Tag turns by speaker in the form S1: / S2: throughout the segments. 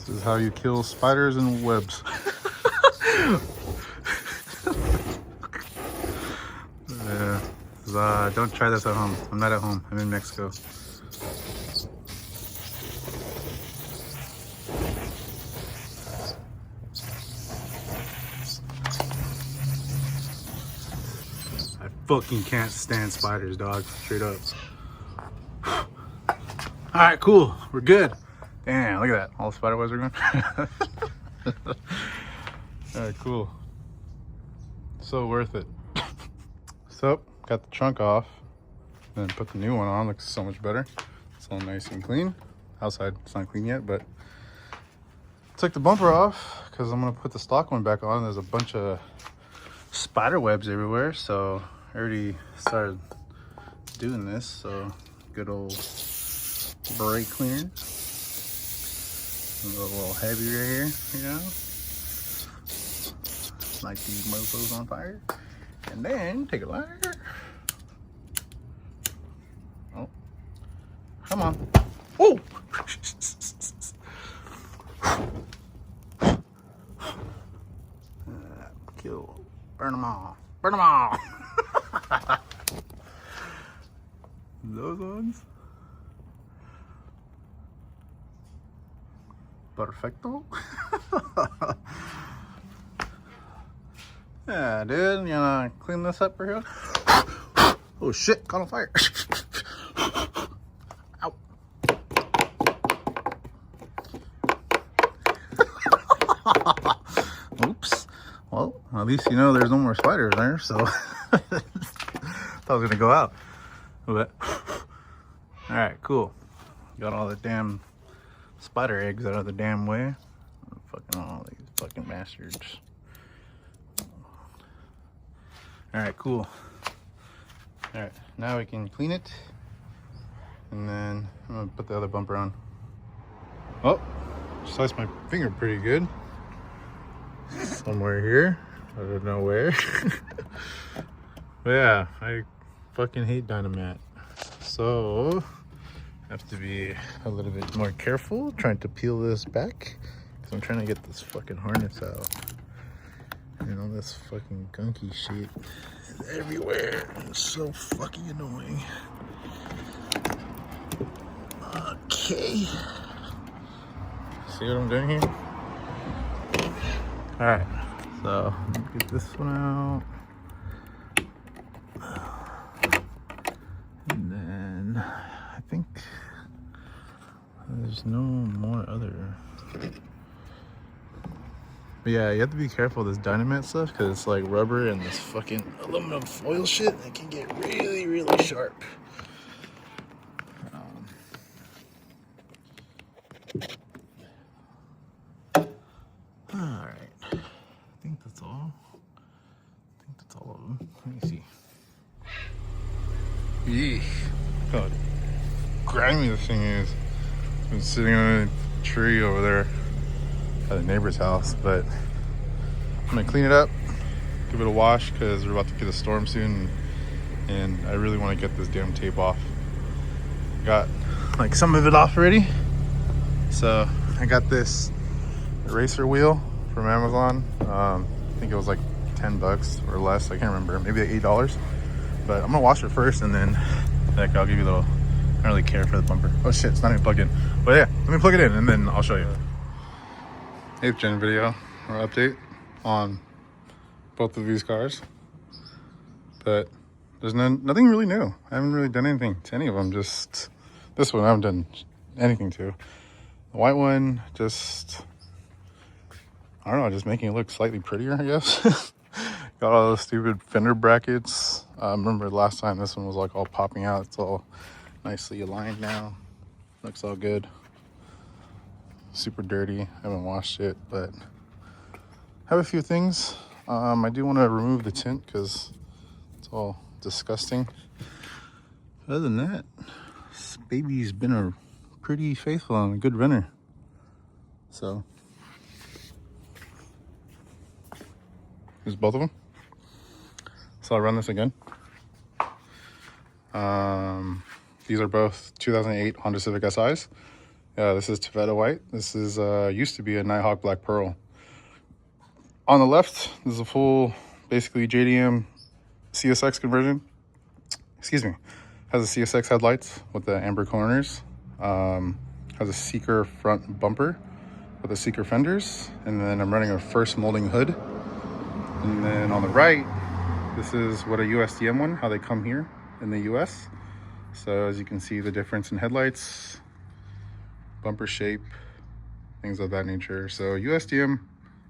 S1: This is how you kill spiders and webs. Don't try this at home. I'm not at home. I'm in Mexico. I fucking can't stand spiders, dog. Straight up. Alright, cool. We're good. Damn, look at that. All the spider webs are gone. Alright, cool. So worth it. So, got the trunk off. Then put the new one on. Looks so much better. It's all nice and clean. Outside, it's not clean yet, but took the bumper off because I'm gonna put the stock one back on. There's a bunch of spider webs everywhere, so I already started doing this. So good old brake cleaner. A little heavy right here, you know. Light these mofos on fire, and then take a lighter. Oh, come on! Oh! Kill! Burn them all! Burn them all! Those ones. Perfecto. Yeah, dude, you know, clean this up for here. Oh shit, caught on fire. Ow. Oops. Well, at least you know there's no more spiders there, so thought I was gonna go out. But alright, cool. Got all the damn spider eggs out of the damn way. Fucking all these fucking bastards. Alright, cool. Alright, now we can clean it. And then I'm gonna put the other bumper on. Oh, sliced my finger pretty good. Somewhere here. I don't know where. But yeah, I fucking hate Dynamat. So, have to be a little bit more careful trying to peel this back. Because I'm trying to get this fucking harness out. And all this fucking gunky shit is everywhere. It's so fucking annoying. Okay. See what I'm doing here? Alright, so get this one out. And then I think there's no more other. But yeah, you have to be careful with this Dynamat stuff because it's like rubber and this fucking aluminum foil shit that can get really, really sharp. Alright, I think that's all. I think that's all of them. Let me see. Eesh. Look how grimy this thing is. It's been sitting on a tree over there at a neighbor's house, but I'm gonna clean it up, give it a wash because we're about to get a storm soon, and I really want to get this damn tape off. Got like some of it off already, so I got this eraser wheel from Amazon. I think it was like 10 bucks or less, I can't remember, maybe like $8, but I'm gonna wash it first and then like I'll give you a little. I don't really care for the bumper. Oh shit, it's not even plugged in, but yeah, let me plug it in and then I'll show you. 8th gen video or update on both of these cars, but there's nothing really new. I haven't really done anything to any of them. Just this one I haven't done anything to. The white one, just I don't know, just making it look slightly prettier, I guess. Got all those stupid fender brackets. I remember last time this one was like all popping out. It's all nicely aligned now. Looks all good. Super dirty. I haven't washed it, but I have a few things. I do want to remove the tint because it's all disgusting. Other than that, this baby's been a pretty faithful and a good runner. So here's both of them. So I'll run this again. These are both 2008 Honda Civic Si's. Yeah, this is Tavetti white. This is used to be a Nighthawk black pearl. On the left, this is a full, basically JDM CSX conversion. Excuse me. Has a CSX headlights with the amber corners. Has a Seeker front bumper with the Seeker fenders. And then I'm running a first molding hood. And then on the right, this is what a USDM one, how they come here in the US. So as you can see, the difference in headlights, bumper shape, things of that nature. So USDM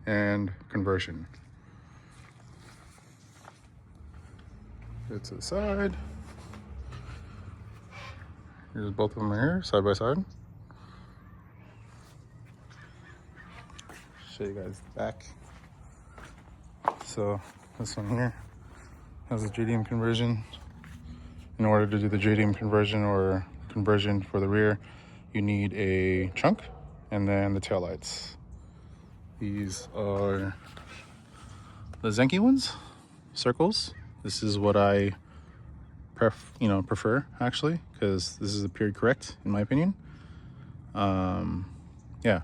S1: and conversion. Get to the side. Here's both of them here, side by side. Show you guys the back. So this one here has a JDM conversion. In order to do the JDM conversion or conversion for the rear, you need a trunk and then the taillights. These are the Zenki ones, circles. This is what I prefer actually, because this is the period correct in my opinion. Yeah.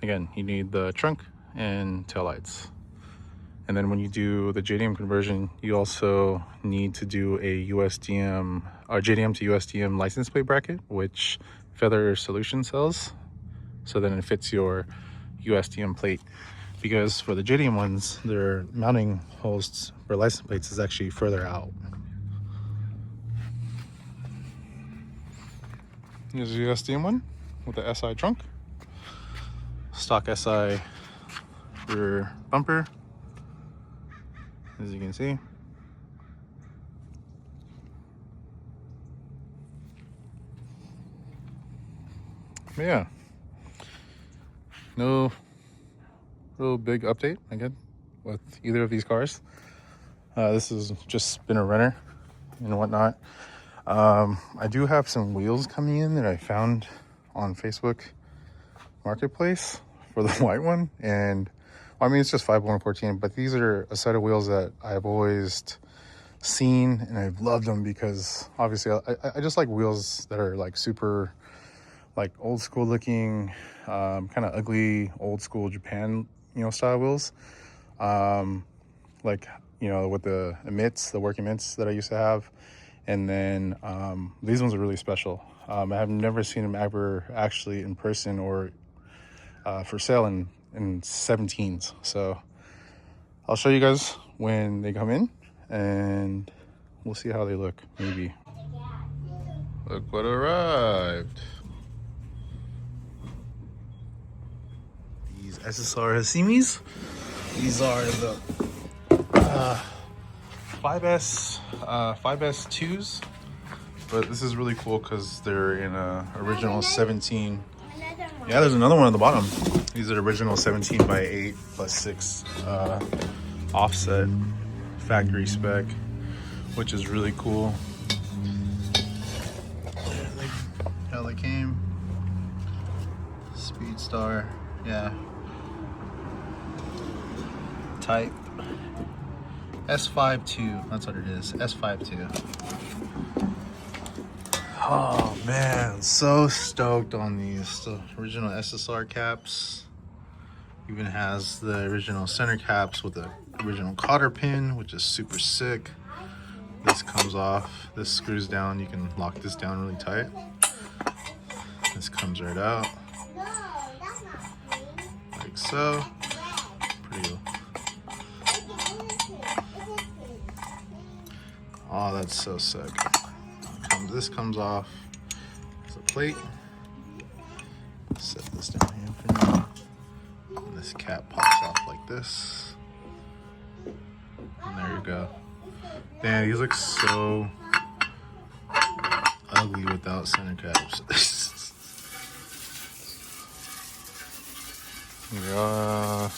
S1: Again, you need the trunk and taillights. And then when you do the JDM conversion, you also need to do a USDM or JDM to USDM license plate bracket, which Feather Solution sells. So then it fits your USDM plate, because for the JDM ones, their mounting holes for license plates is actually further out. Here's a USDM one with the SI trunk, stock SI rear bumper, as you can see. But yeah, no real big update again with either of these cars. This has just been a renter and whatnot. I do have some wheels coming in that I found on Facebook Marketplace for the white one, and I mean it's just 5114, but these are a set of wheels that I've always seen and I've loved them, because obviously I just like wheels that are like super like old school looking, kind of ugly old school Japan style wheels, like with the mitts, the working mitts that I used to have. And then these ones are really special. I have never seen them ever actually in person or for sale in 17s. So I'll show you guys when they come in and we'll see how they look. Maybe. Look what arrived. These SSR Hasemis. These are the 5S2s, but this is really cool because they're in a original 17. Yeah, there's another one at the bottom. These are original 17 by 8 plus 6 offset factory spec, which is really cool. How they came. Speedstar, yeah. Type S5-2, that's what it is, S5-2. Oh man, so stoked on these. The original SSR caps. Even has the original center caps with the original cotter pin, which is super sick. This comes off, this screws down, you can lock this down really tight. This comes right out. Like so. Pretty cool. Oh, that's so sick. This comes off as a plate. Set this down here for me. And this cap pops off like this. And there you go. Damn, these look so ugly without center caps. Yeah.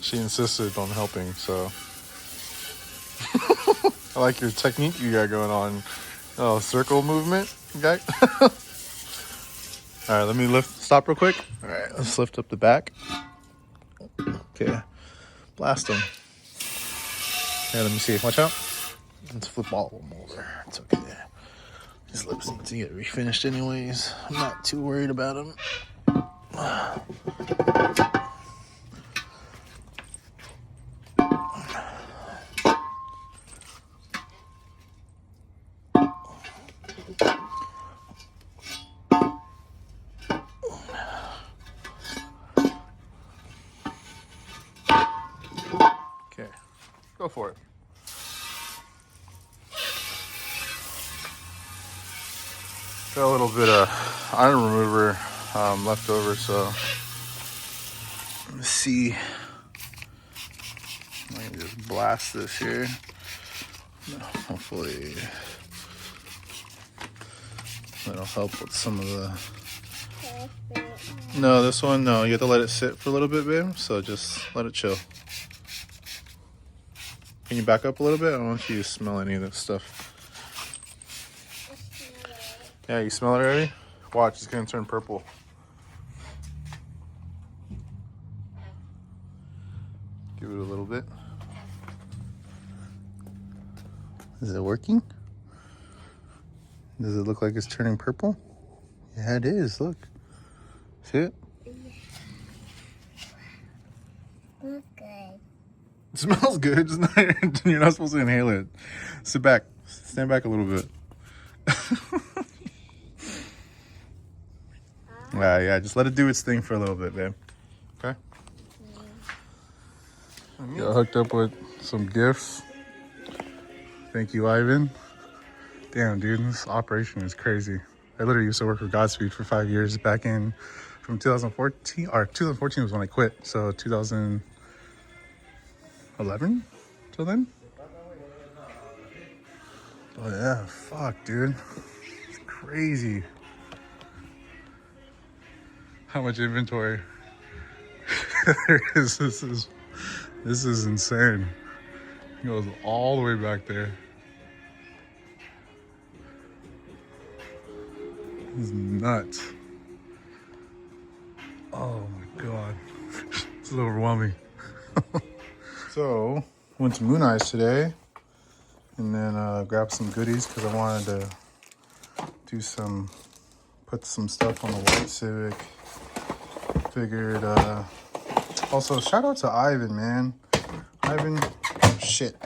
S1: She insisted on helping, so. I like your technique you got going on. Oh, circle movement, guy. All right, let me stop real quick. All right, let's lift up the back. Okay, blast them. Yeah, let me see, watch out. Let's flip all of them over, it's okay. These lips need to get refinished anyways. I'm not too worried about them. Okay, go for it. Got a little bit of iron remover left over, so let's see. I can just blast this here. Hopefully that'll help with some of the... No, this one, no. You have to let it sit for a little bit, babe. So just let it chill. Can you back up a little bit? I don't want you to smell any of this stuff. Yeah, you smell it already? Watch, it's gonna turn purple. Give it a little bit. Is it working? Does it look like it's turning purple? Yeah, it is. Look. See it?
S2: Smells good.
S1: It smells good. You're not supposed to inhale it. Sit back. Stand back a little bit. Yeah, just let it do its thing for a little bit, babe. Okay? Got hooked up with some gifts. Thank you, Ivan. Damn, dude, this operation is crazy. I literally used to work for Godspeed for 5 years back in from 2014, or 2014 was when I quit. So 2011 till then. Oh yeah, fuck, dude. It's crazy. How much inventory there is. This is insane. It goes all the way back there. This is nuts. Oh my god. It's overwhelming. So, went to Mooneyes today and then grabbed some goodies because I wanted to do put some stuff on the white Civic. Figured, also shout out to Ivan, man. Ivan, shit.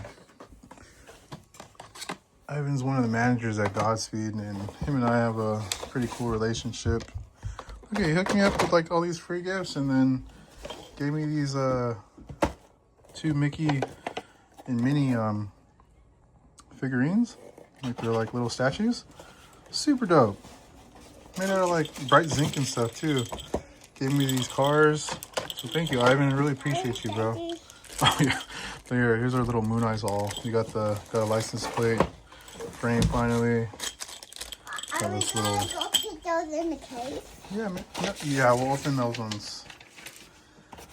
S1: Ivan's one of the managers at Godspeed, and him and I have a pretty cool relationship. Okay, he hooked me up with like all these free gifts and then gave me these 2 Mickey and Minnie figurines. Like they're like little statues. Super dope. Made out of like bright zinc and stuff too. Gave me these cars. So thank you, Ivan. I really appreciate you, bro. Oh yeah. So here's our little Mooneyes haul. You got a license plate frame finally. Got this little.
S2: Put those in the case.
S1: Yeah, yeah. We'll open those ones.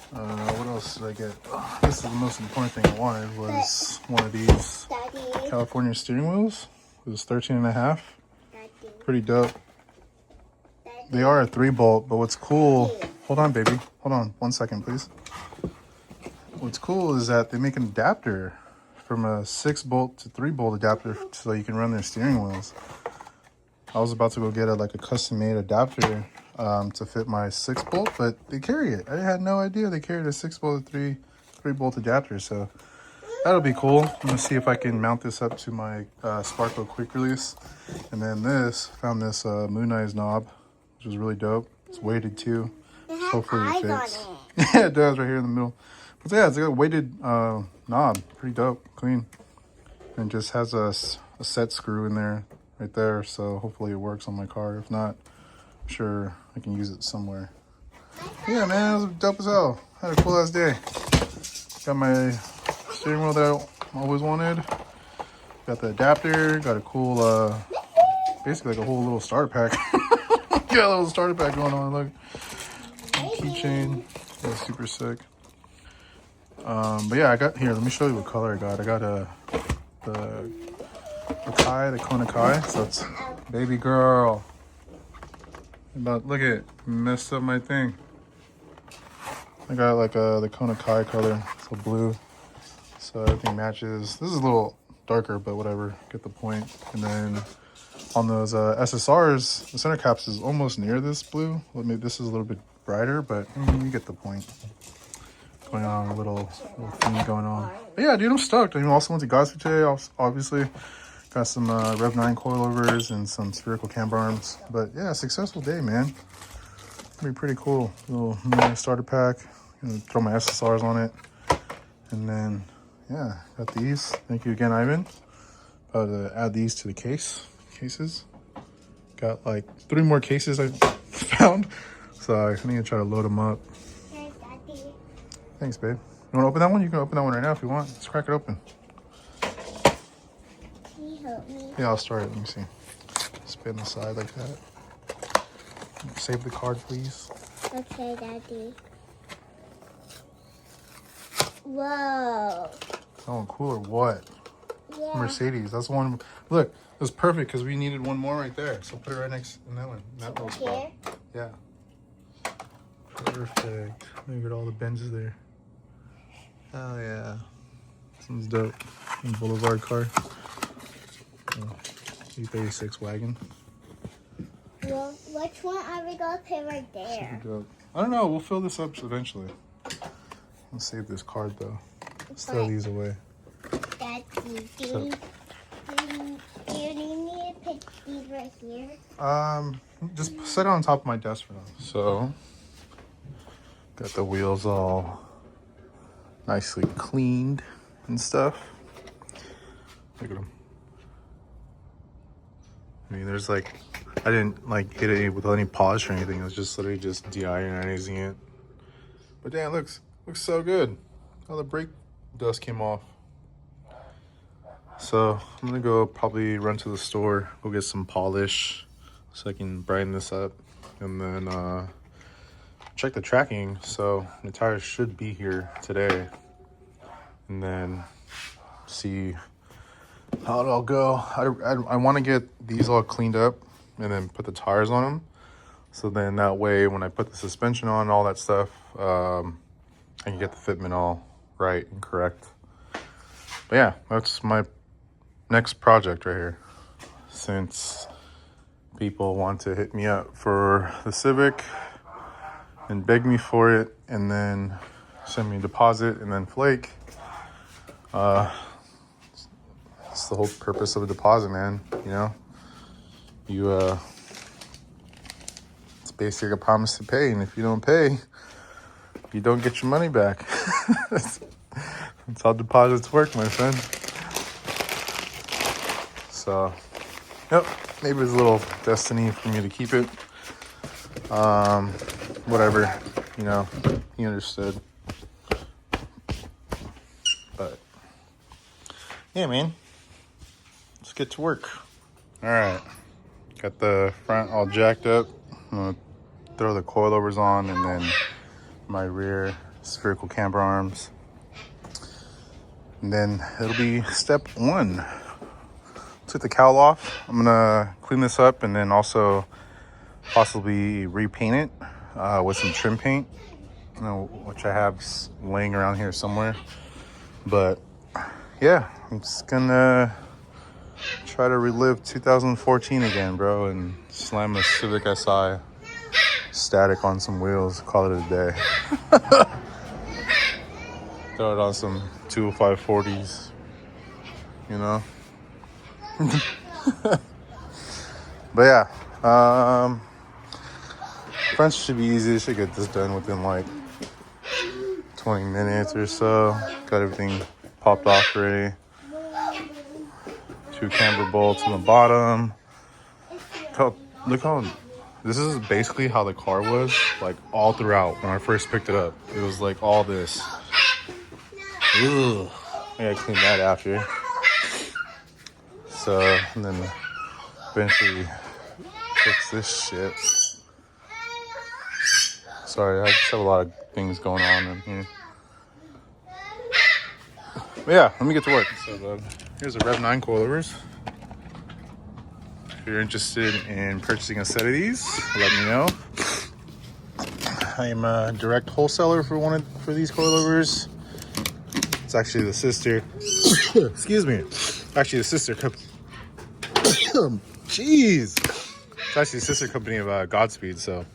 S1: What else did I get? Oh, this is the most important thing I wanted was one of these
S2: Daddy.
S1: California steering wheels. It was 13.5.
S2: Daddy.
S1: Pretty dope.
S2: Daddy.
S1: They are a 3-bolt, but what's cool... Hold on, baby. Hold on 1 second, please. What's cool is that they make an adapter from a 6-bolt to 3-bolt adapter so you can run their steering wheels. I was about to go get a custom-made adapter to fit my 6-bolt, but they carry it. I had no idea they carried a 6-bolt to 3-bolt adapter, so that'll be cool. I'm gonna see if I can mount this up to my Sparco quick release. And then found this Mooneyes knob, which is really dope. It's weighted too. Hopefully it fits. Yeah, it does right here in the middle. But yeah, it's like a weighted knob. Pretty dope, clean. And just has a set screw in there, right there. So hopefully it works on my car. If not, I'm sure I can use it somewhere. Yeah, man, it was dope as hell. Had a cool ass day. Got my steering wheel that I always wanted. Got the adapter. Got a cool, basically like a whole little starter pack. Got a little starter pack going on. Look, keychain. That's super sick. But yeah, I got here. Let me show you what color I got. I got the Kona Kai. So it's baby girl. Look at it, messed up my thing. I got like the Kona Kai color, so blue. So everything matches. This is a little darker, but whatever, get the point. And then on those SSRs, the center caps is almost near this blue. Well, maybe this is a little bit brighter, but I mean, you get the point. Going on, a little thing going on. But yeah, dude, I'm stoked. I mean, also went to Godspeed today. Obviously, got some Rev 9 coilovers and some spherical camber arms. But yeah, successful day, man. Be pretty cool. Little mini starter pack. Gonna throw my SSRs on it, and then yeah, got these. Thank you again, Ivan. About to add these to the cases. Got like 3 more cases I found, so I need to try to load them up. Thanks, babe. You want to open that one? You can open that one right now if you want. Let's crack it open.
S2: Can you help me?
S1: Yeah, I'll start it. Let me see. Spin the side like that. Save the card, please.
S2: Okay, Daddy. Whoa.
S1: Oh, cool or what?
S2: Yeah.
S1: Mercedes. That's the one. Look, it was perfect because we needed one more right there. So put it right next in that one. That little spot. Yeah. Perfect. Look at all the Benzes there. Oh yeah. This one's dope. Boulevard car. E36 wagon.
S2: Well, which one are we going to put right there?
S1: Super dope. I don't know. We'll fill this up eventually. I'll save this card though. Let's throw these away.
S2: Daddy, do you need me to put these right here?
S1: Just set it on top of my desk for now. So, got the wheels all nicely cleaned and stuff. Look at them. I mean, there's like, I didn't like hit it with any polish or anything. It was just literally just de-ironizing it. But damn, it looks so good. All the brake dust came off. So I'm gonna go probably run to the store, go get some polish so I can brighten this up, and then check the tracking. So the tires should be here today, and then see how it all go. I want to get these all cleaned up and then put the tires on them. So then that way, when I put the suspension on and all that stuff, I can get the fitment all right and correct. But yeah, that's my next project right here. Since people want to hit me up for the Civic and beg me for it, and then send me a deposit and then Flake. It's the whole purpose of a deposit, man. You know, it's basically a promise to pay, and if you don't pay, you don't get your money back. That's how deposits work, my friend. So, yep, maybe it's a little destiny for me to keep it. Whatever, you know, he understood. But, yeah, man, let's get to work. All right, got the front all jacked up. I'm gonna throw the coilovers on, and then my rear spherical camber arms. And then it'll be step 1. Took the cowl off. I'm gonna clean this up and then also possibly repaint it with some trim paint, you know, which I have laying around here somewhere. But yeah, I'm just gonna try to relive 2014 again, bro, and slam a Civic Si static on some wheels. Call it a day. Throw it on some 205 40s, you know. But yeah, front should be easy. Should get this done within like 20 minutes or so. Got everything popped off already. 2 camber bolts on the bottom. Look how this is basically how the car was like all throughout when I first picked it up. It was like all this. Ugh. I gotta clean that after. So, and then eventually fix this shit. Sorry, I just have a lot of things going on in here. But yeah, let me get to work. So here's a Rev 9 coilovers. If you're interested in purchasing a set of these, let me know. I am a direct wholesaler for these coilovers. It's actually the sister. Excuse me. Actually, the sister Jeez. It's actually a sister company of Godspeed, so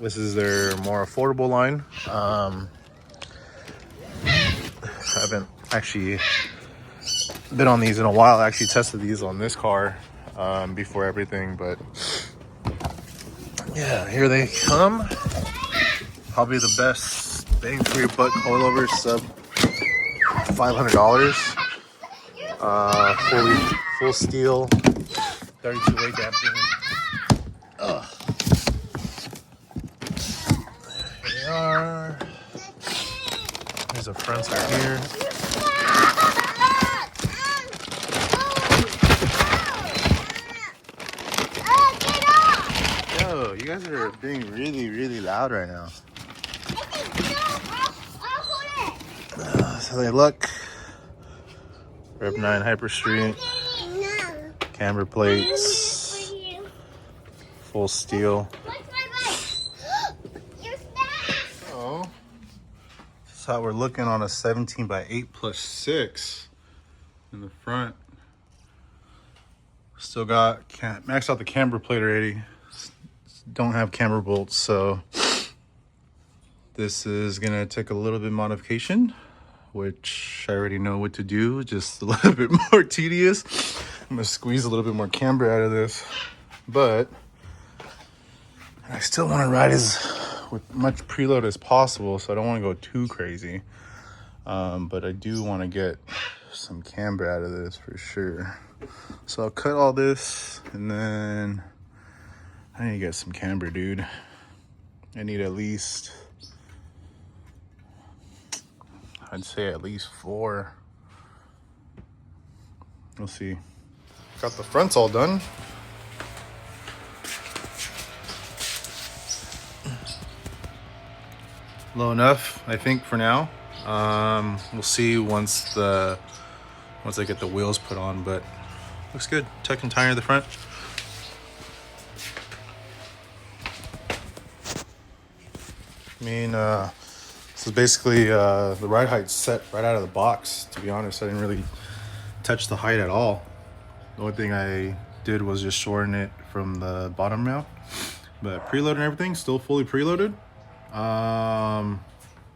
S1: this is their more affordable line. I haven't actually been on these in a while. I actually tested these on this car before everything, but yeah, here they come. Probably the best bang for your buck coilovers, sub $500. Full steel, 32 weight damping. Ugh. Here they are. There's the fronts right here. Yo, you guys are being really, really loud right now. So they look. Rep 9 Hyper Street. Camber plates. Full steel. Oh. This is how we're looking on a 17x8 plus 6 in the front. Still got maxed out the camber plate already. Don't have camber bolts, so this is gonna take a little bit of modification, which I already know what to do, just a little bit more tedious. I'm gonna squeeze a little bit more camber out of this, but I still want to ride with much preload as possible, so I don't want to go too crazy. But I do want to get some camber out of this for sure. So I'll cut all this, and then I need to get some camber, dude. I need at least, I'd say at least 4. We'll see. Got the fronts all done. Low enough, I think, for now. We'll see once I get the wheels put on, but looks good. Tuck and tire in the front. I mean, this is basically the ride height set right out of the box. To be honest, I didn't really touch the height at all. The only thing I did was just shorten it from the bottom mount. But preload and everything, still fully preloaded.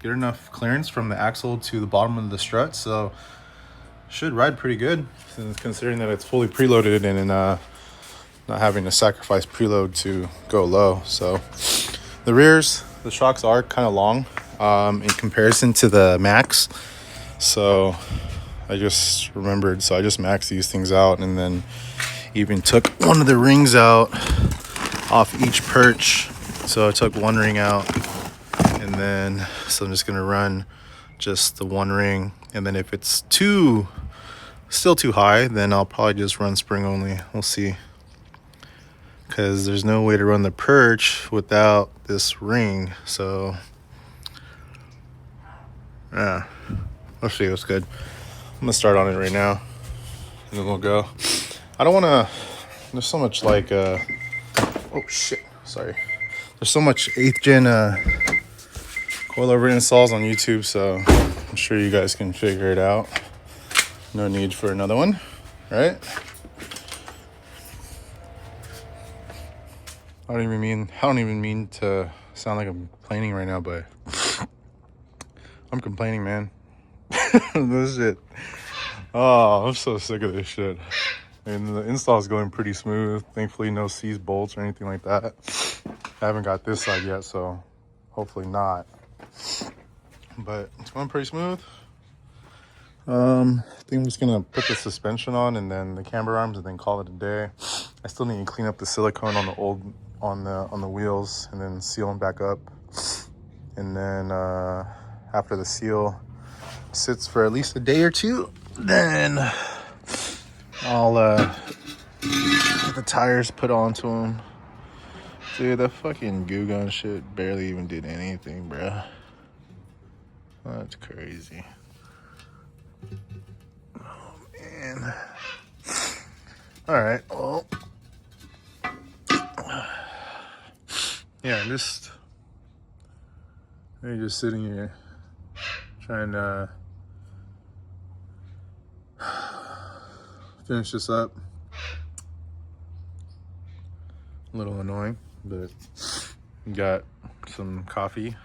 S1: Get enough clearance from the axle to the bottom of the strut, so should ride pretty good, considering that it's fully preloaded and not having to sacrifice preload to go low. So the rears, the shocks are kind of long in comparison to the Max. So I just remembered, so I just maxed these things out, and then even took one of the rings out off each perch. So I took one ring out, and then so I'm just gonna run just the one ring, and then if it's still too high, then I'll probably just run spring only. We'll see, because there's no way to run the perch without this ring. So yeah, let's see what's good. I'm gonna start on it right now, and then we'll go. I don't want to, there's so much like oh shit, sorry, there's so much 8th gen coilover installs on YouTube, so I'm sure you guys can figure it out. No need for another one, right? I don't even mean to sound like I'm complaining right now, but I'm complaining, man. This shit. Oh, I'm so sick of this shit. And the install is going pretty smooth. Thankfully, no seized bolts or anything like that. I haven't got this side yet, so hopefully not. But it's going pretty smooth. I think I'm just gonna put the suspension on and then the camber arms and then call it a day. I still need to clean up the silicone on the on the wheels and then seal them back up. And then after the seal sits for at least a day or two, then I'll get the tires put onto them. Dude, the fucking goo gun shit barely even did anything, bruh. That's crazy. Oh, man. Alright, well. Yeah, maybe just sitting here trying to finish this up. A little annoying, but got some coffee.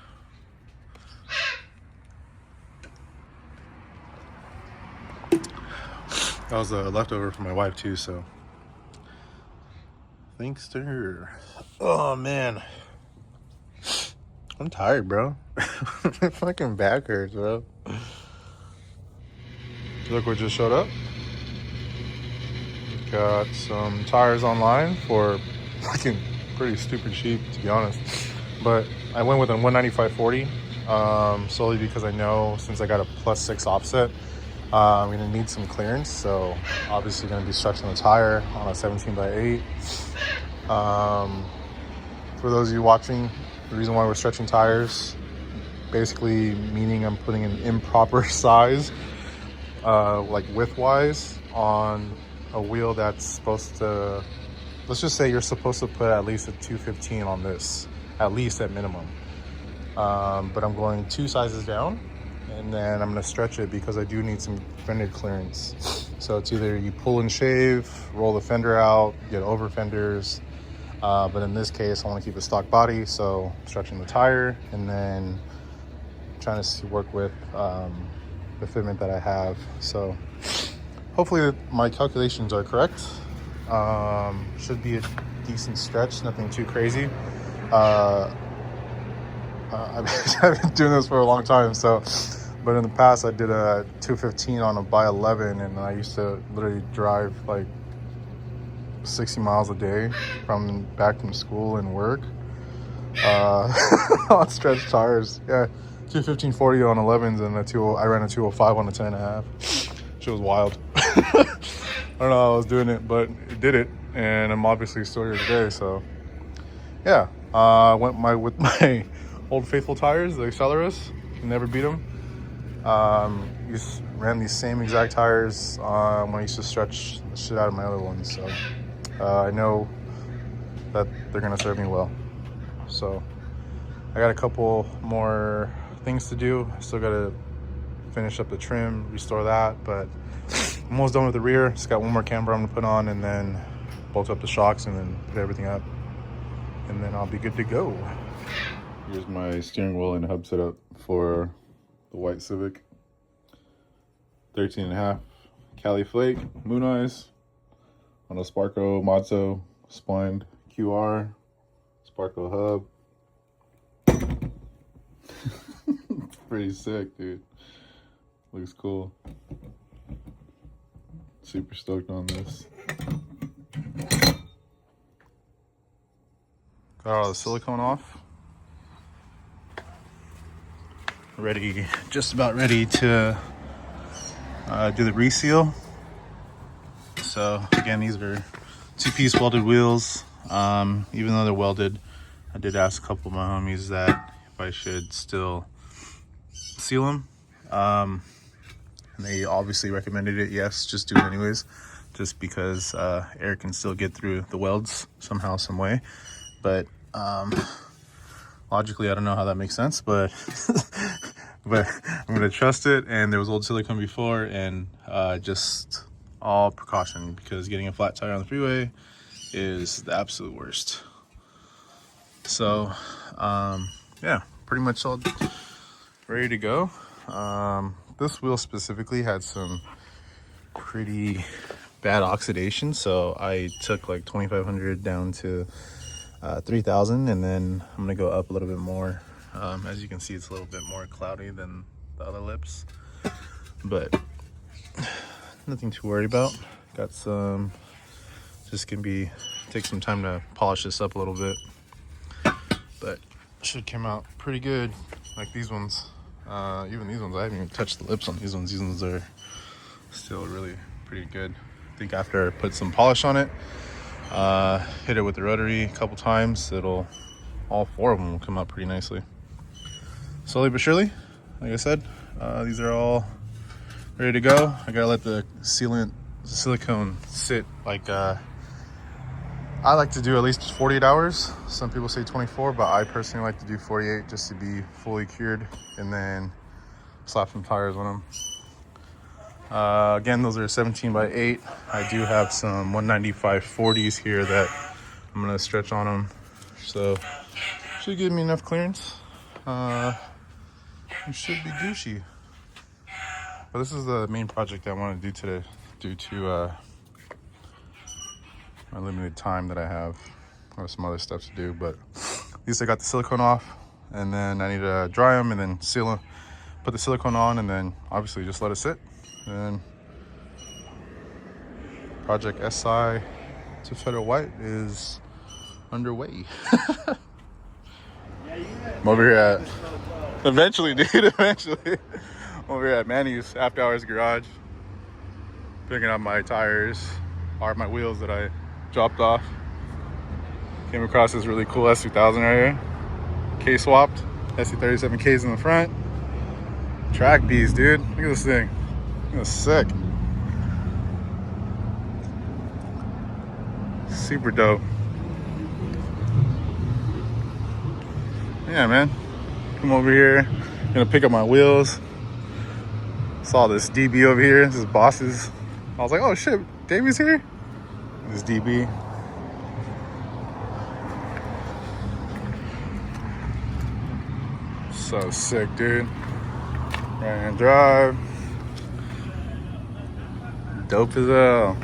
S1: That was a leftover from my wife too, so thanks to her. Oh man, I'm tired, bro. My fucking back hurts, bro. Look what just showed up. Got some tires online for fucking pretty stupid cheap, to be honest. But I went with a 195/40 solely because I know since I got a +6 offset, I'm gonna need some clearance. So obviously gonna be stretching the tire on a 17/8. For those of you watching, the reason why we're stretching tires, basically meaning I'm putting an improper size, like width-wise, on a wheel that's supposed to, let's just say you're supposed to put at least a 215 on this, at least at minimum. But I'm going 2 sizes down, and then I'm gonna stretch it because I do need some fender clearance. So it's either you pull and shave, roll the fender out, get over fenders. But in this case, I want to keep a stock body, so stretching the tire and then trying to work with the fitment that I have. So hopefully my calculations are correct. Should be a decent stretch, nothing too crazy. I've been doing this for a long time, so, but in the past I did a 215 on a by 11, and I used to literally drive like 60 miles a day back from school and work on stretched tires. Yeah, 215/40 on 11s, and I ran a 205 on a 10.5. Shit was wild. I don't know how I was doing it, but it did it, and I'm obviously still here today. So yeah, went with my old faithful tires, the Acceleras. Never beat them. Ran these same exact tires when I used to stretch the shit out of my other ones. So I know that they're gonna serve me well. So I got a couple more things to do. I still gotta finish up the trim, restore that, but I'm almost done with the rear. Just got one more camber I'm gonna put on, and then bolt up the shocks, and then put everything up, and then I'll be good to go. Here's my steering wheel and hub setup for the white Civic. 13.5 Cali Flake, Mooneyes, on a Sparco Mozzo splined QR, Sparco hub. Pretty sick, dude. Looks cool. Super stoked on this. Got all the silicone off. Ready, just about ready to do the reseal. So again, these are 2-piece welded wheels. Even though they're welded, I did ask a couple of my homies that if I should still seal them. And they obviously recommended it. Yes, just do it anyways, just because air can still get through the welds somehow, some way. But logically, I don't know how that makes sense, but but I'm gonna trust it. And there was old silicone before, and just all precaution, because getting a flat tire on the freeway is the absolute worst. So yeah, pretty much all ready to go. This wheel specifically had some pretty bad oxidation, so I took like 2,500 down to 3,000, and then I'm gonna go up a little bit more. As you can see, it's a little bit more cloudy than the other lips, but nothing to worry about. Got some, just gonna take some time to polish this up a little bit, but should come out pretty good. Like these ones, even these ones, I haven't even touched the lips on these ones. These ones are still really pretty good. I think after I put some polish on it, hit it with the rotary a couple times, all 4 of them will come out pretty nicely. Slowly but surely, like I said, these are all ready to go. I gotta let the silicone sit. Like I like to do at least 48 hours. Some people say 24, but I personally like to do 48 just to be fully cured, and then slap some tires on them. Again, those are 17/8. I do have some 195/40s here that I'm I'm gonna stretch on them, so should give me enough clearance. It should be Gucci. But this is the main project I want to do today, due to my limited time that I have. I have some other stuff to do, but at least I got the silicone off, and then I need to dry them and then seal them, put the silicone on, and then obviously just let it sit. And project SI to Federal White is underway. I'm over here at, eventually, dude, eventually. I'm over here at Manny's After Hours Garage, picking up my tires, or my wheels that I dropped off. Came across this really cool S2000 right here. K-swapped, SC37Ks in the front. Track beast, dude. Look at this thing. It's sick. Super dope. Yeah, man. Come over here. Gonna pick up my wheels. Saw this DB over here. This is Boss's. I was like, oh shit, Davey's here? This DB. So sick, dude. Right hand drive. Dope as hell.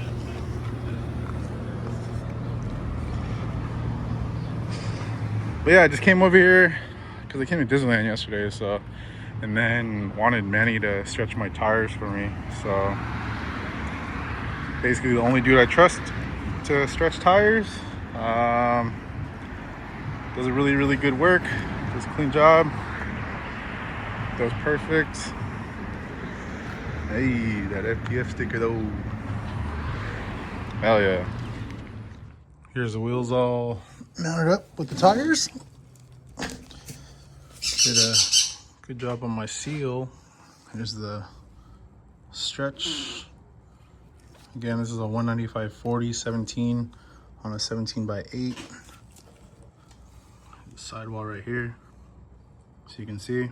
S1: But yeah, I just came over here because I came to Disneyland yesterday, so, and then wanted Manny to stretch my tires for me. So basically the only dude I trust to stretch tires. Does a really, really good work. Does a clean job. Does perfect. Hey, that FTF sticker though. Hell yeah. Here's the wheels all mounted up with the tires. Did a good job on my seal. Here's the stretch. Again, this is a 195/40 17 on a 17x8. The sidewall right here, so you can see.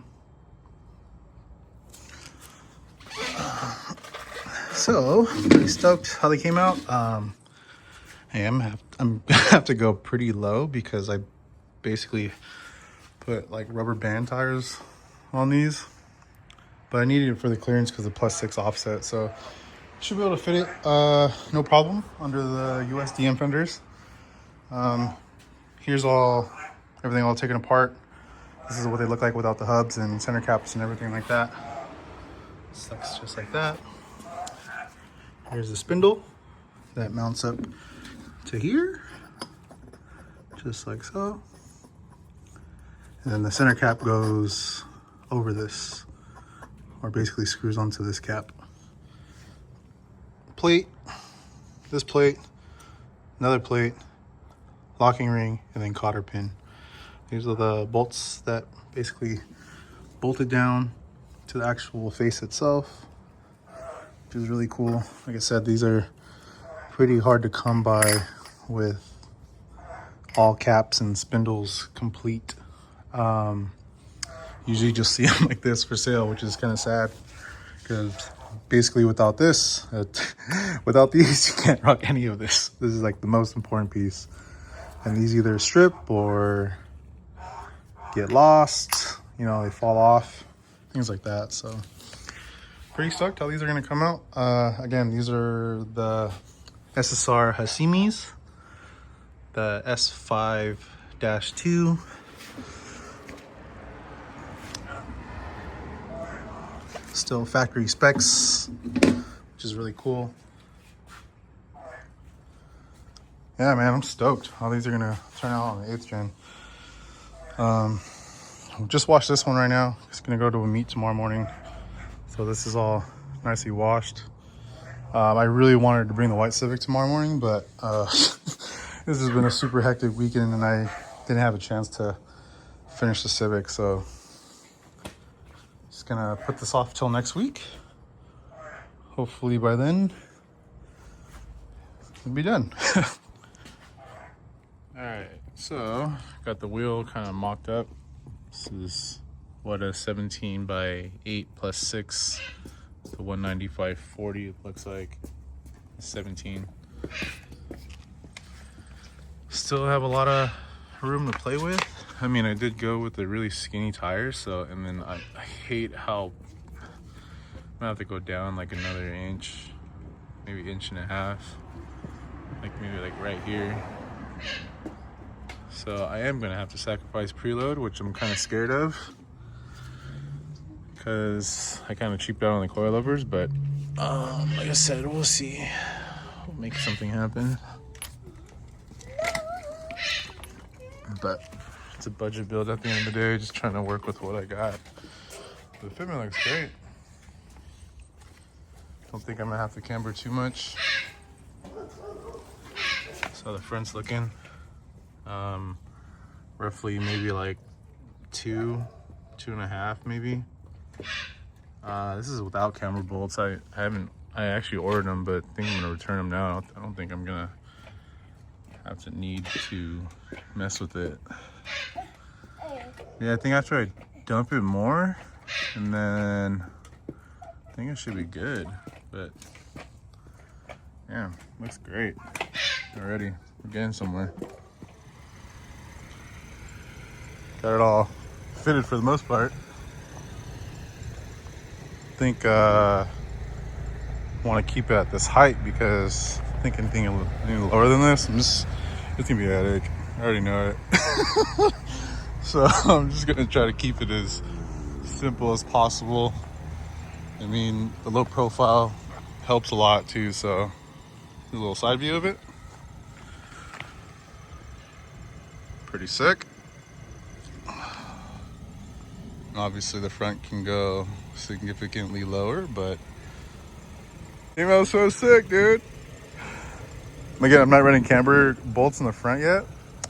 S1: So pretty stoked how they came out. Hey, I'm gonna have to go pretty low because I basically put like rubber band tires on these, but I needed it for the clearance because of +6 offset, so should be able to fit it no problem under the USDM fenders. Here's everything all taken apart. This is what they look like without the hubs and center caps and everything like that. Sucks just like that. Here's the spindle that mounts up to here, just like so. And then the center cap goes over this, or basically screws onto this cap. Plate, this plate, another plate, locking ring, and then cotter pin. These are the bolts that basically bolt it down to the actual face itself, which is really cool. Like I said, these are pretty hard to come by with all caps and spindles complete. Usually just see them like this for sale, which is kind of sad because basically without this, without these, you can't rock any of this. This is like the most important piece. And these either strip or get lost, you know, they fall off, things like that. So pretty stoked how these are gonna come out. Again, these are the SSR Hasemis, the S5-2. Still factory specs, which is really cool. Yeah, man, I'm stoked how these are gonna turn out on the 8th gen. Just washed this one right now. It's gonna go to a meet tomorrow morning. So this is all nicely washed. I really wanted to bring the white Civic tomorrow morning, but this has been a super hectic weekend and I didn't have a chance to finish the Civic. So just gonna put this off till next week. Hopefully by then it'll be done. All right, so got the wheel kind of mocked up. This is what a 17x8 +6, the 195/40. It looks like 17. still have a lot of room to play with. I mean, I did go with the really skinny tires, so, and then I hate how I'm gonna have to go down like another inch, maybe inch and a half, like maybe like right here. So I am gonna have to sacrifice preload, which I'm kind of scared of, because I kind of cheaped out on the coilovers, but like I said, we'll see. We'll make something happen. But it's a budget build at the end of the day, just trying to work with what I got. The fitment looks great. Don't think I'm gonna have to camber too much. That's how the front's looking. Roughly maybe like 2.5 maybe. This is without camber bolts. I actually ordered them, but I think I'm gonna return them now. I don't think I'm gonna have to need to mess with it. Yeah, I think after I dump it more, and then I think it should be good. But yeah, looks great already. We're getting somewhere. Got it all fitted for the most part. I think want to keep it at this height, because I think anything any lower than this, it's gonna be a headache. I already know it. So I'm just gonna try to keep it as simple as possible. I mean, the low profile helps a lot too, so a little side view of it. Pretty sick. Obviously the front can go significantly lower, but it smells so sick, dude. Again, I'm not running camber bolts in the front yet.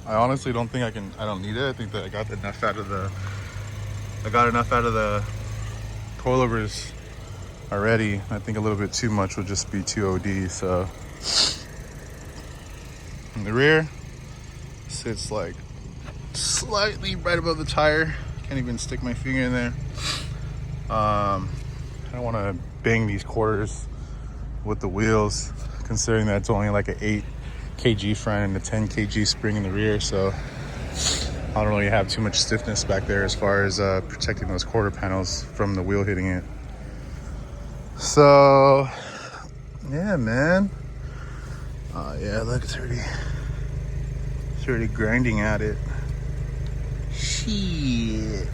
S1: I honestly don't think I don't need it. I think that I got enough out of the coilovers already. I think a little bit too much will just be too OD. So in the rear sits like slightly right above the tire. Can't even stick my finger in there. I don't want to bang these quarters with the wheels, considering that it's only like an 8 kg front and a 10 kg spring in the rear. So I don't really have too much stiffness back there as far as protecting those quarter panels from the wheel hitting it. So yeah, man. Yeah, look, it's already grinding at it. Shit.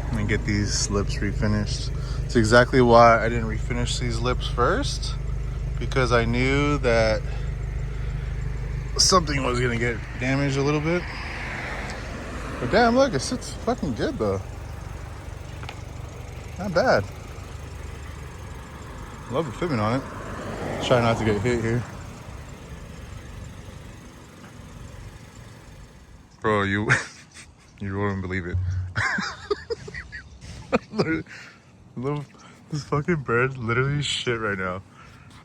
S1: Let me get these lips refinished. It's exactly why I didn't refinish these lips first, because I knew that something was gonna get damaged a little bit. But damn, look, it sits fucking good though. Not bad. Love the fitment on it. Try not to get hit here. Bro, you wouldn't believe it. This fucking bird literally shit right now.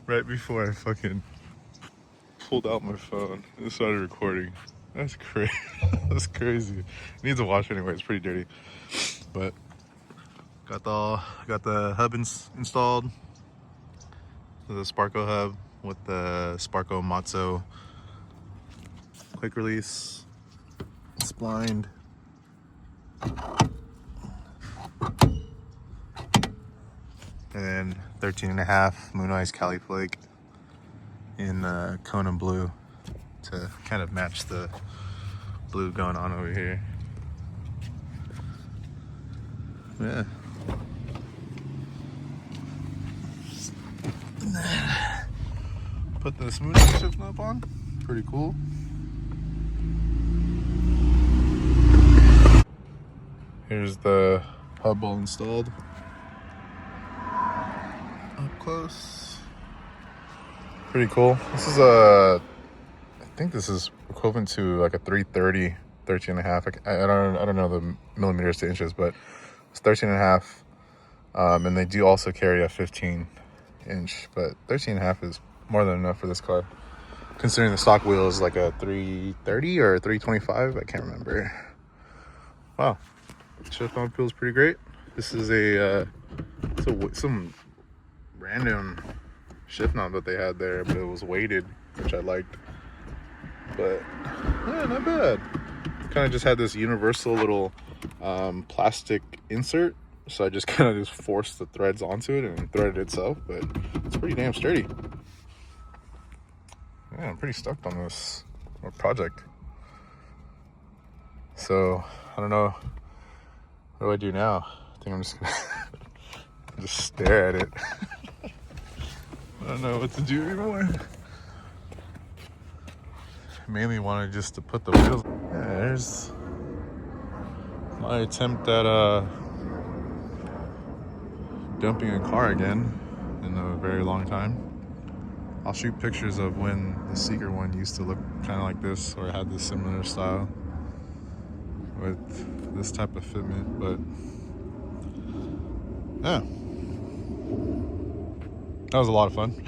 S1: Right before I fucking pulled out my phone and started recording. That's crazy. That's crazy. It needs a wash anyway. It's pretty dirty. But got the hub installed. The Sparco hub with the Sparco Mozzo quick release. Splined. And then 13.5 Mooneyes Cali Flake in Kona blue to kind of match the blue going on over here. Yeah. Put the Mooneyes shift knob on. Pretty cool. Here's the hub all installed. Up close. Pretty cool. This is I think this is equivalent to like a 330, 13.5. I don't know the millimeters to inches, but it's 13.5. And they do also carry a 15 inch, but 13.5 is more than enough for this car, considering the stock wheel is like a 330 or 325. I can't remember. Wow. Shift knob feels pretty great. This is some random shift knob that they had there, but it was weighted, which I liked. But yeah, not bad. Kind of just had this universal little plastic insert, so I just kind of just forced the threads onto it and threaded itself, but it's pretty damn sturdy. Yeah, I'm pretty stoked on this project. So I don't know, what do I do now? I think I'm just gonna just stare at it. I don't know what to do anymore. Mainly wanted just to put the wheels. Yeah, there's my attempt at dumping a car again in a very long time. I'll shoot pictures of when the Seeker one used to look kind of like this, or had this similar style with this type of fitment. But yeah, that was a lot of fun.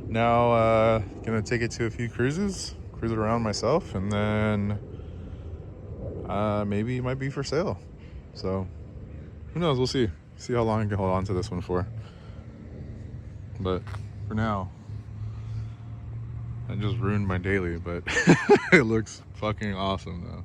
S1: Now gonna take it to a few cruise it around myself, and then maybe it might be for sale. So who knows, we'll see how long I can hold on to this one for. But for now, I just ruined my daily, but it looks fucking awesome though.